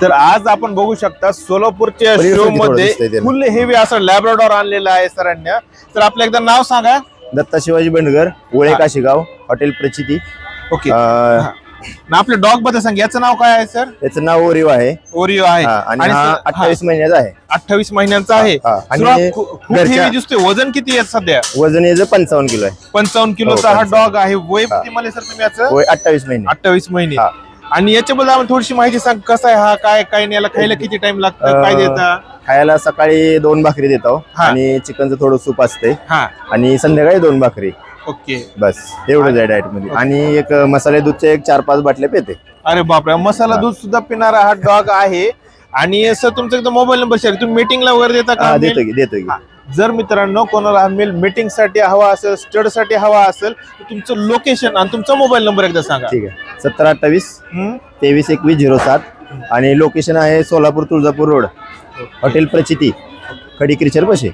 तर आज आपण बघू शकता सोलापूरच्या शो मध्ये फुल हेवी असं लॅब्राडॉर आणलेला आहे सरांनी. तर आपलं एकदा नाव सांगा. दत्ता शिवाजी बंडगर, ओळे काशीगाव, हॉटेल प्रचिती. ओके. आपल्या डॉग बद्दल सांग, याचं नाव काय आहे सर? याचं नाव ओरिओ आहे. ओरिओ आहे आणि हा 28 महिन्याचा आहे. 28 महिन्यांचा आहे. आणि खूप हेवी दिसतोय. वजन किती आहे सध्या? वजन याचं 55 किलो आहे. 55 किलोचा हा डॉग आहे. वय किती मला सर तुम्ही याचं? वय 28 महिने. 28 महिने. आणि याच्याबद्दल आपण थोडीशी माहिती सांग, कसा आहे हा, काय काय याला खायला किती टाइम लागतो, काय देता? खायला सकाळी 2 भाकरी देतो आणि चिकनचं थोडं सूप असते आणि संध्याकाळी 2 भाकरी. ओके, बस एवढंच आहे डाएट मध्ये. आणि एक मसाले दूधचे एक 4-5 बाटल्या पिते. अरे बापरे, मसाला दूध सुद्धा पिणारा हा डॉग आहे. आणि सर तुमचा एकदा मोबाईल नंबर शेअर, तुम्ही मीटिंगला वगैरे देता का? देतो की. जर मित्रांनो कोणाला मेल मीटिंग साठी हवा असेल, स्टड साठी हवा असेल, तर तुमचं लोकेशन आणि तुमचा मोबाईल नंबर एकदा सांगा. ठीक आहे. 7028 232107 आणि लोकेशन आहे सोलापूर तुळजापूर रोड, हॉटेल प्रचिती, खडी क्रिचर पाशी.